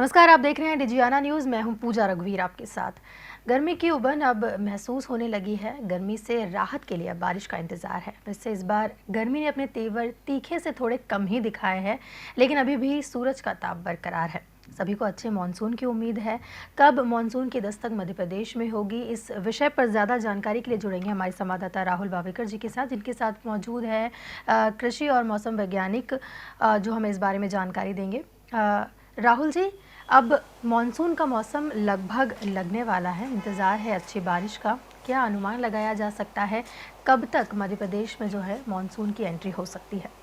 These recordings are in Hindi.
नमस्कार, आप देख रहे हैं डिजियाना न्यूज़। मैं हूं पूजा रघुवीर आपके साथ। गर्मी की उबन अब महसूस होने लगी है। गर्मी से राहत के लिए अब बारिश का इंतजार है। वैसे इस बार गर्मी ने अपने तेवर तीखे से थोड़े कम ही दिखाए हैं, लेकिन अभी भी सूरज का ताप बरकरार है। सभी को अच्छे मानसून की उम्मीद है। कब मानसून की दस्तक मध्य प्रदेश में होगी, इस विषय पर ज़्यादा जानकारी के लिए जुड़ेंगे हमारे संवाददाता राहुल बावेकर जी के साथ, जिनके साथ मौजूद है कृषि और मौसम वैज्ञानिक, जो हमें इस बारे में जानकारी देंगे। राहुल जी, अब मॉनसून का मौसम लगभग लगने वाला है, इंतज़ार है अच्छी बारिश का। क्या अनुमान लगाया जा सकता है कब तक मध्य प्रदेश में जो है मॉनसून की एंट्री हो सकती है?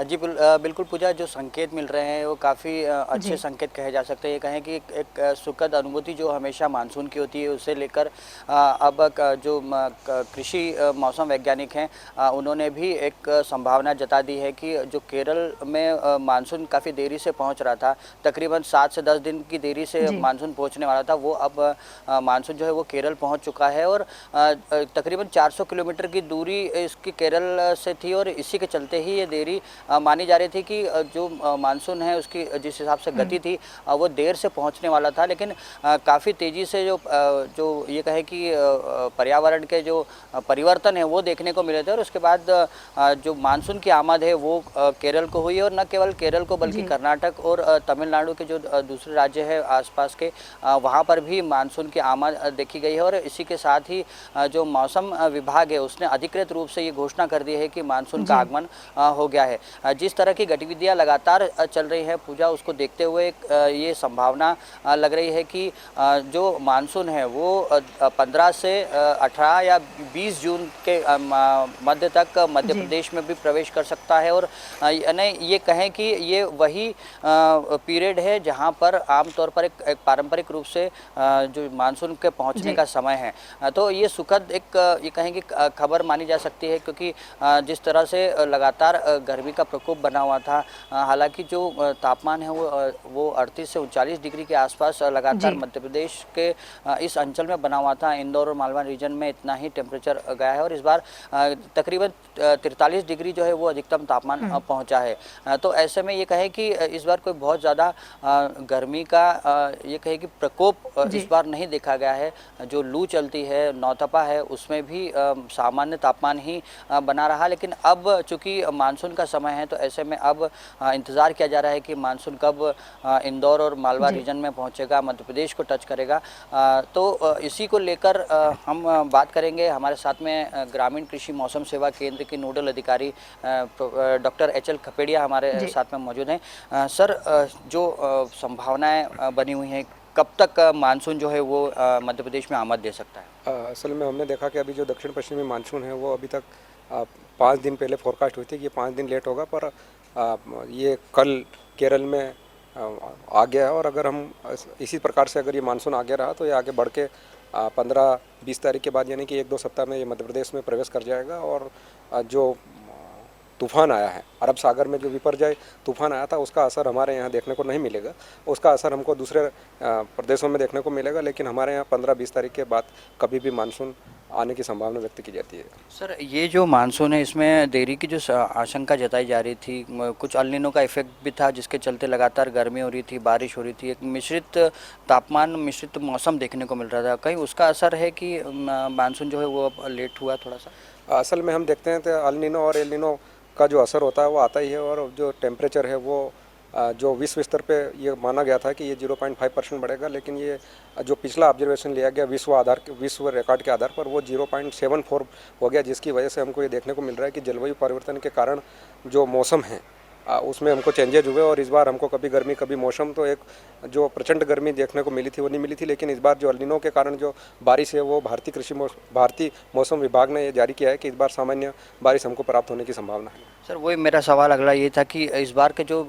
जी बिल्कुल पूजा, जो संकेत मिल रहे हैं वो काफ़ी अच्छे जी। संकेत कहे जा सकते हैं। ये कहें कि एक सुखद अनुभूति जो हमेशा मानसून की होती है, उसे लेकर अब जो कृषि मौसम वैज्ञानिक हैं, उन्होंने भी एक संभावना जता दी है कि जो केरल में मानसून काफ़ी देरी से पहुंच रहा था, तकरीबन 7 से 10 दिन की देरी से जी। मानसून पहुंचने वाला था, वो अब मानसून जो है वो केरल पहुंच चुका है। और तकरीबन 400 किलोमीटर की दूरी इसकी केरल से थी, और इसी के चलते ही ये देरी मानी जा रही थी कि जो मानसून है उसकी जिस हिसाब से गति थी, वो देर से पहुंचने वाला था। लेकिन काफ़ी तेज़ी से जो ये कहे कि पर्यावरण के जो परिवर्तन है वो देखने को मिले थे, और उसके बाद जो मानसून की आमद है वो केरल को हुई। और न केवल केरल को बल्कि जी। कर्नाटक और तमिलनाडु के जो दूसरे राज्य है आसपास के, वहाँ पर भी मानसून की आमद देखी गई है। और इसी के साथ ही जो मौसम विभाग है उसने अधिकृत रूप से ये घोषणा कर दी है कि मानसून का जी। आगमन हो गया है। जिस तरह की गतिविधियां लगातार चल रही है पूजा, उसको देखते हुए ये संभावना लग रही है कि जो मानसून है वो 15 से 18 या 20 जून के मध्य तक मध्य जी। प्रदेश में भी प्रवेश कर सकता है। और यानी ये कहें कि ये वही पीरियड है जहां पर आमतौर पर एक पारंपरिक रूप से जो मानसून के पहुंचने जी। का समय है। तो ये सुखद एक ये कहें कि खबर मानी जा सकती है, क्योंकि जिस तरह से लगातार गर्मी का प्रकोप बना हुआ था, हालांकि जो तापमान है वो 38 से 39 डिग्री के आसपास लगातार जी। मध्य प्रदेश के इस अंचल में बना हुआ था। इंदौर और मालवा रीजन में इतना ही टेम्परेचर गया है, और इस बार तकरीबन 43 डिग्री जो है वो अधिकतम तापमान पहुंचा है। तो ऐसे में ये कहे कि इस बार कोई बहुत ज़्यादा गर्मी का ये कहे कि प्रकोप इस जी। बार नहीं देखा गया है। जो लू चलती है, नौतपा है, उसमें भी सामान्य तापमान ही बना रहा। लेकिन अब चूँकि मानसून का समय है, तो ऐसे में अब इंतज़ार किया जा रहा है कि मानसून कब इंदौर और मालवा जी। रीजन में पहुंचेगा, मध्य प्रदेश को टच करेगा। तो इसी को लेकर हम बात करेंगे। हमारे साथ में ग्रामीण कृषि मौसम सेवा केंद्र के नोडल अधिकारी डॉक्टर एच.एल. खपेड़िया हमारे जी। साथ में मौजूद हैं। सर, जो संभावनाएं बनी हुई हैं, कब तक मानसून जो है वो मध्य प्रदेश में आमद दे सकता है? असल में हमने देखा कि अभी जो दक्षिण पश्चिमी मानसून है वो अभी तक 5 दिन पहले फोरकास्ट हुई थी कि 5 दिन लेट होगा, पर ये कल केरल में आ गया है। और अगर हम इसी प्रकार से अगर ये मानसून आगे रहा तो ये आगे बढ़ के 15-20 तारीख के बाद यानी कि 1-2 सप्ताह में ये मध्य प्रदेश में प्रवेश कर जाएगा। और जो तूफान आया है अरब सागर में, जो विपर्जय तूफान आया था, उसका असर हमारे यहाँ देखने को नहीं मिलेगा। उसका असर हमको दूसरे प्रदेशों में देखने को मिलेगा, लेकिन हमारे यहाँ 15-20 तारीख के बाद कभी भी मानसून आने की संभावना व्यक्त की जाती है। सर, ये जो मानसून है इसमें देरी की जो आशंका जताई जा रही थी, कुछ अल नीनो का इफेक्ट भी था जिसके चलते लगातार गर्मी हो रही थी, बारिश हो रही थी, एक मिश्रित तापमान, मिश्रित मौसम देखने को मिल रहा था। कहीं उसका असर है कि मानसून जो है वो अब लेट हुआ थोड़ा सा? असल में हम देखते हैं तो अल नीनो और एल नीनो का जो असर होता है वो आता ही है। और जो टेम्परेचर है वो जो विश्व स्तर पे ये माना गया था कि ये 0.5% बढ़ेगा, लेकिन ये जो पिछला ऑब्जर्वेशन लिया गया विश्व रिकॉर्ड के आधार पर वो 0.74 हो गया, जिसकी वजह से हमको ये देखने को मिल रहा है कि जलवायु परिवर्तन के कारण जो मौसम है उसमें हमको चेंजेज हुए। और इस बार हमको कभी गर्मी कभी मौसम, तो एक जो प्रचंड गर्मी देखने को मिली थी वो नहीं मिली थी। लेकिन इस बार जो अल नीनो के कारण जो बारिश है वो भारतीय मौसम विभाग ने ये जारी किया है कि इस बार सामान्य बारिश हमको प्राप्त होने की संभावना है। सर, वही मेरा सवाल अगला ये था कि इस बार के जो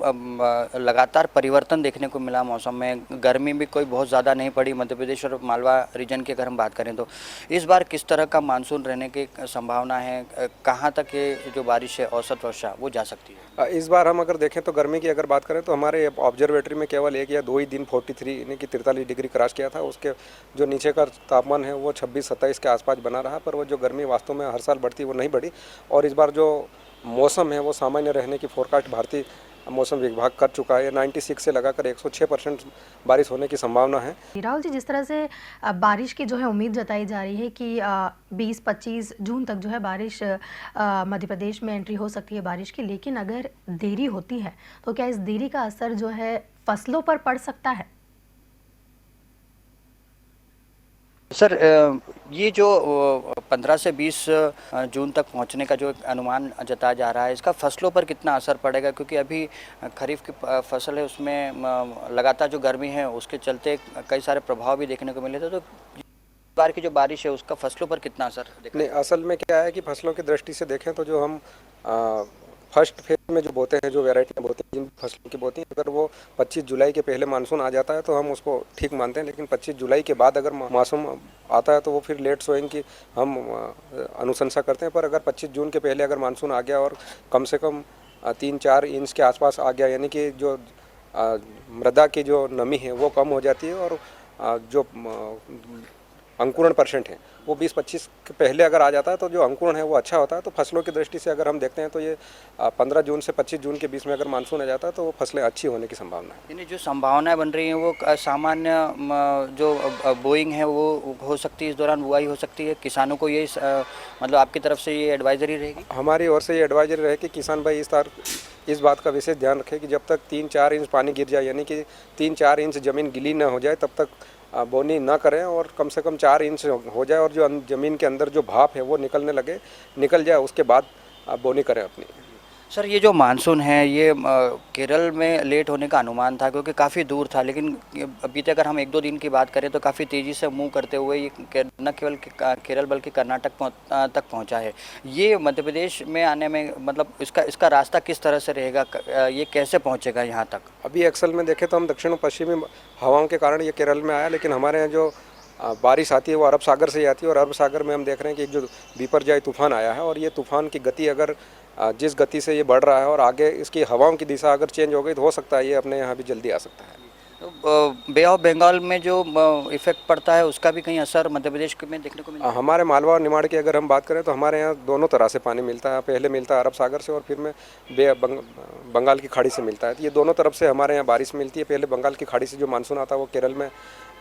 लगातार परिवर्तन देखने को मिला मौसम में, गर्मी भी कोई बहुत ज़्यादा नहीं पड़ी मध्य प्रदेश और मालवा रीजन की अगर हम बात करें, तो इस बार किस तरह का मानसून रहने की संभावना है? कहाँ तक ये जो बारिश है, औसत वर्षा, वो जा सकती है? इस बार हम अगर देखें तो गर्मी की अगर बात करें तो हमारे ऑब्जर्वेटरी में केवल 1 या 2 ही दिन 43 यानी कि 43 डिग्री क्रॉस किया था। उसके जो नीचे का तापमान है वो 26-27 के आसपास बना रहा, पर वो जो गर्मी वास्तव में हर साल बढ़ती वो नहीं बढ़ी। और इस बार जो मौसम है वो सामान्य रहने की फोरकास्ट भारतीय मौसम विभाग कर चुका है। 96 से लगाकर 106% बारिश होने की संभावना है। राहुल जी, जिस तरह से बारिश की जो है उम्मीद जताई जा रही है कि 20-25 जून तक जो है बारिश मध्य प्रदेश में एंट्री हो सकती है बारिश की, लेकिन अगर देरी होती है तो क्या इस देरी का असर जो है फसलों पर पड़ सकता है? सर, ये जो 15 से 20 जून तक पहुंचने का जो एक अनुमान जताया जा रहा है, इसका फसलों पर कितना असर पड़ेगा? क्योंकि अभी खरीफ की फसल है, उसमें लगातार जो गर्मी है उसके चलते कई सारे प्रभाव भी देखने को मिले थे। तो इस बार की जो बारिश है उसका फसलों पर कितना असर देखा? नहीं, असल में क्या है कि फसलों की दृष्टि से देखें तो जो हम फर्स्ट फेज में जो बोते हैं, जो वैरायटियाँ बोते हैं, जिन फसलों की बोती हैं, अगर वो 25 जुलाई के पहले मानसून आ जाता है तो हम उसको ठीक मानते हैं। लेकिन 25 जुलाई के बाद अगर मानसून आता है तो वो फिर लेट सोइंग की हम अनुशंसा करते हैं। पर अगर 25 जून के पहले अगर मानसून आ गया और कम से कम 3-4 इंच के आसपास आ गया, यानी कि जो मृदा की जो नमी है वो कम हो जाती है और जो अंकुरण परसेंट है वो 20-25 के पहले अगर आ जाता है तो जो अंकुरण है वो अच्छा होता है। तो फसलों की दृष्टि से अगर हम देखते हैं तो ये 15 जून से 25 जून के बीच में अगर मानसून आ जाता है तो वो फसलें अच्छी होने की संभावना है। यानी जो संभावनाएं बन रही हैं वो सामान्य जो बोइंग है वो हो सकती है, इस दौरान बुआई हो सकती है। किसानों को ये मतलब आपकी तरफ से ये एडवाइजरी रहेगी? हमारी ओर से ये एडवाइजरी रहे कि किसान भाई इस बात का विशेष ध्यान रखें कि जब तक 3-4 इंच पानी गिर जाए, यानी कि 3-4 इंच ज़मीन गीली ना हो जाए, तब तक बोनी ना करें और कम से कम 4 इंच हो जाए और जो ज़मीन के अंदर जो भाप है वो निकल जाए, उसके बाद बोनी करें अपनी। सर, ये जो मानसून है ये केरल में लेट होने का अनुमान था क्योंकि काफ़ी दूर था, लेकिन बीते अगर हम 1-2 दिन की बात करें तो काफ़ी तेज़ी से मूव करते हुए ये न केवल केरल बल्कि कर्नाटक तक पहुंचा है। ये मध्य प्रदेश में आने में मतलब इसका रास्ता किस तरह से रहेगा? ये कैसे पहुंचेगा यहाँ तक? अभी एक्सल में देखें तो हम दक्षिण पश्चिमी हवाओं के कारण ये केरल में आया, लेकिन हमारे यहाँ जो बारिश आती है वो अरब सागर से ही आती है और अरब सागर में हम देख रहे हैं कि एक जो बिपरजॉय तूफान आया है और ये तूफान की गति अगर जिस गति से ये बढ़ रहा है और आगे इसकी हवाओं की दिशा अगर चेंज हो गई तो हो सकता है ये अपने यहाँ भी जल्दी आ सकता है। तो बे ऑफ बंगाल में जो इफेक्ट पड़ता है उसका भी कहीं असर मध्य प्रदेश में देखने को मिलता है? हमारे मालवा और निमाड़ की अगर हम बात करें तो हमारे यहाँ दोनों तरह से पानी मिलता है। पहले मिलता है अरब सागर से और फिर में बंगाल की खाड़ी से मिलता है। तो ये दोनों तरफ से हमारे यहाँ बारिश मिलती है। पहले बंगाल की खाड़ी से जो मानसून आता है वो केरल में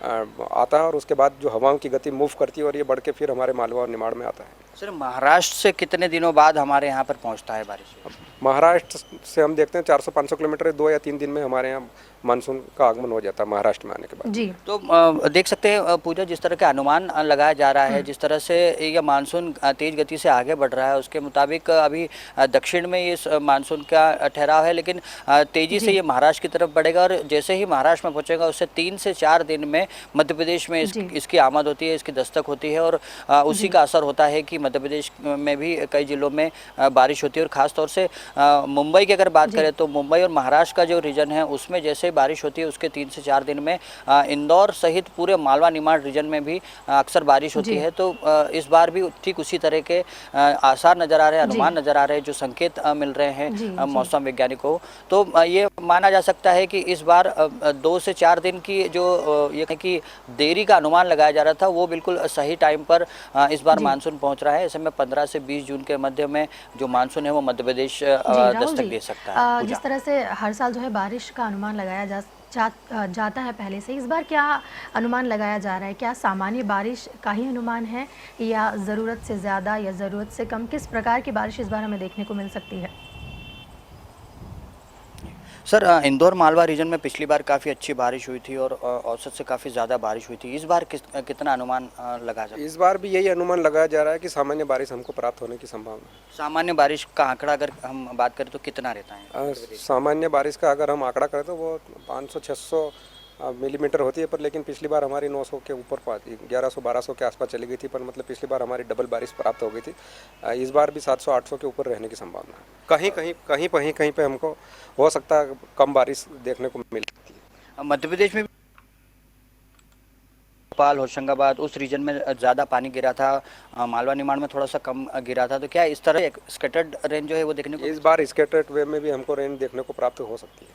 आता है और उसके बाद जो हवाओं की गति मूव करती है और ये बढ़ के फिर हमारे मालवा और निमाड़ में आता है। सर, महाराष्ट्र से कितने दिनों बाद हमारे यहाँ पर पहुँचता है बारिश? महाराष्ट्र से हम देखते हैं 400-500 किलोमीटर 2 या 3 दिन में हमारे यहाँ मानसून का आगमन हो जाता है महाराष्ट्र में आने के बाद। जी, तो देख सकते हैं पूजा, जिस तरह के अनुमान लगाया जा रहा है, जिस तरह से यह मानसून तेज़ गति से आगे बढ़ रहा है उसके मुताबिक अभी दक्षिण में ये मानसून का ठहराव है, लेकिन तेज़ी से ये महाराष्ट्र की तरफ बढ़ेगा और जैसे ही महाराष्ट्र में पहुँचेगा उससे 3 से 4 दिन में मध्य प्रदेश में इसकी आमद होती है, इसकी दस्तक होती है और उसी का असर होता है कि मध्य प्रदेश में भी कई जिलों में बारिश होती है। और ख़ासतौर से मुंबई की अगर बात करें तो मुंबई और महाराष्ट्र का जो रीजन है उसमें जैसे बारिश होती है उसके 3 से 4 दिन में इंदौर सहित पूरे मालवा निमाड़ रीजन में भी अक्सर बारिश होती है। तो इस बार भी ठीक उसी तरह के आसार नज़र आ रहे हैं, अनुमान नज़र आ रहे हैं, जो संकेत मिल रहे हैं मौसम वैज्ञानिकों को। तो ये माना जा सकता है कि इस बार 2 से 4 दिन की जो ये कि देरी का अनुमान लगाया जा रहा था वो बिल्कुल सही टाइम पर इस बार मानसून पहुंच रहा है। ऐसे में 15 से 20 जून के मध्य में जो मानसून है वो मध्य प्रदेश दस्तक दे सकता है। जिस तरह से हर साल जो है बारिश का अनुमान लगाया जाता है पहले से, इस बार क्या अनुमान लगाया जा रहा है? क्या सामान्य बारिश का ही अनुमान है या ज़रूरत से ज़्यादा या ज़रूरत से कम? किस प्रकार की बारिश इस बार हमें देखने को मिल सकती है? सर, इंदौर मालवा रीजन में पिछली बार काफ़ी अच्छी बारिश हुई थी और औसत से काफ़ी ज़्यादा बारिश हुई थी। इस बार कितना अनुमान लगा सकते हैं? इस बार भी यही अनुमान लगाया जा रहा है कि सामान्य बारिश हमको प्राप्त होने की संभावना है। सामान्य बारिश का आंकड़ा अगर हम बात करें तो कितना रहता है? सामान्य बारिश का अगर हम आंकड़ा करें तो वो 500-600 मिलीमीटर होती है, पर लेकिन पिछली बार हमारी 900 के ऊपर 1100-1200 के आसपास चली गई थी, पर मतलब पिछली बार हमारी डबल बारिश प्राप्त हो गई थी। इस बार भी 700-800 के ऊपर रहने की संभावना है। कहीं पे हमको हो सकता है कम बारिश देखने को मिल सकती है। मध्य प्रदेश में भोपाल, होशंगाबाद उस रीजन में ज़्यादा पानी गिरा था, मालवा निमाड़ में थोड़ा सा कम गिरा था। तो क्या इस तरह स्कैटर्ड रेन जो है वो देखने को इस बार स्कैटर्ड वे में भी हमको रेन देखने को प्राप्त हो सकती है?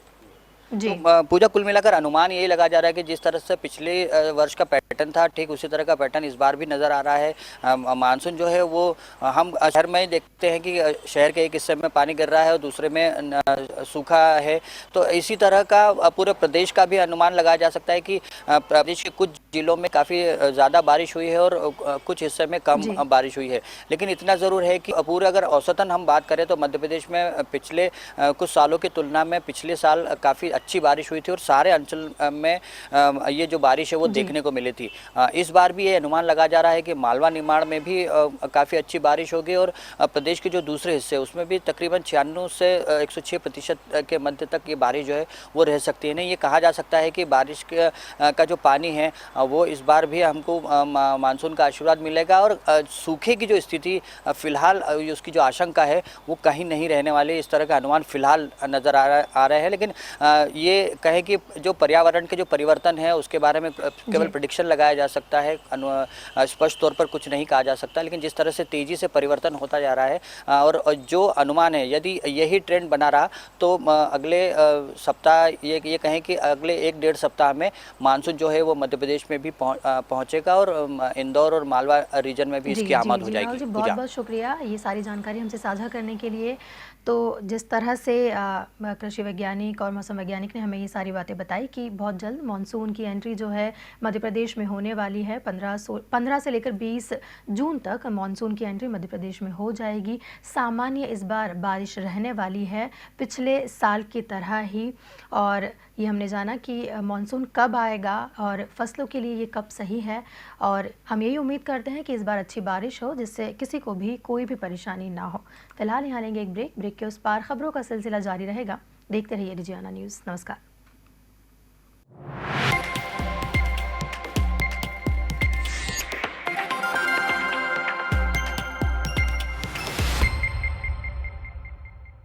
जी। तो पूजा कुल मिलाकर अनुमान यही लगा जा रहा है कि जिस तरह से पिछले वर्ष का पैटर्न था, ठीक उसी तरह का पैटर्न इस बार भी नज़र आ रहा है। मानसून जो है वो हम शहर में ही देखते हैं कि शहर के एक हिस्से में पानी गिर रहा है और दूसरे में सूखा है। तो इसी तरह का पूरे प्रदेश का भी अनुमान लगाया जा सकता है कि प्रदेश के कुछ जिलों में काफ़ी ज़्यादा बारिश हुई है और कुछ हिस्से में कम जी। बारिश हुई है। लेकिन इतना ज़रूर है कि पूरे अगर औसतन हम बात करें तो मध्य प्रदेश में पिछले कुछ सालों की तुलना में पिछले साल काफ़ी अच्छी बारिश हुई थी और सारे अंचल में ये जो बारिश है वो जी। देखने को मिली थी। इस बार भी ये अनुमान लगा जा रहा है कि मालवा निमाड़ में भी काफ़ी अच्छी बारिश होगी और प्रदेश के जो दूसरे हिस्से उसमें भी तकरीबन 96 से 106% के मध्य तक ये बारिश जो है वो रह सकती है। नहीं, ये कहा जा सकता है कि बारिश का जो पानी है वो इस बार भी हमको मानसून का आशीर्वाद मिलेगा और सूखे की जो स्थिति फिलहाल उसकी जो आशंका है वो कहीं नहीं रहने वाली, इस तरह का अनुमान फिलहाल नज़र आ रहे हैं। लेकिन ये कहें कि जो पर्यावरण के जो परिवर्तन है उसके बारे में केवल प्रेडिक्शन लगाया जा सकता है, स्पष्ट तौर पर कुछ नहीं कहा जा सकता। लेकिन जिस तरह से तेज़ी से परिवर्तन होता जा रहा है और जो अनुमान है यदि यही ट्रेंड बना रहा तो अगले सप्ताह ये कहें कि अगले 1-1.5 सप्ताह में मानसून जो है वो मध्य प्रदेश में भी पहुँचेगा और इंदौर और मालवा रीजन में भी इसकी आमद हो जाएगी। बहुत बहुत शुक्रिया ये सारी जानकारी हमसे साझा करने के लिए। तो जिस तरह से कृषि वैज्ञानिक और मौसम वैज्ञानिक ने हमें ये सारी बातें बताई कि बहुत जल्द मानसून की एंट्री जो है मध्य प्रदेश में होने वाली है। 15 से लेकर 20 जून तक मानसून की एंट्री मध्य प्रदेश में हो जाएगी। सामान्य इस बार बारिश रहने वाली है पिछले साल की तरह ही, और ये हमने जाना कि मानसून कब आएगा और फसलों के लिए ये कब सही है, और हम यही उम्मीद करते हैं कि इस बार अच्छी बारिश हो जिससे किसी को भी कोई भी परेशानी ना हो। फिलहाल यहाँ लेंगे एक ब्रेक के उस पार खबरों का सिलसिला जारी रहेगा। देखते रहिए डिजियाना न्यूज़। नमस्कार।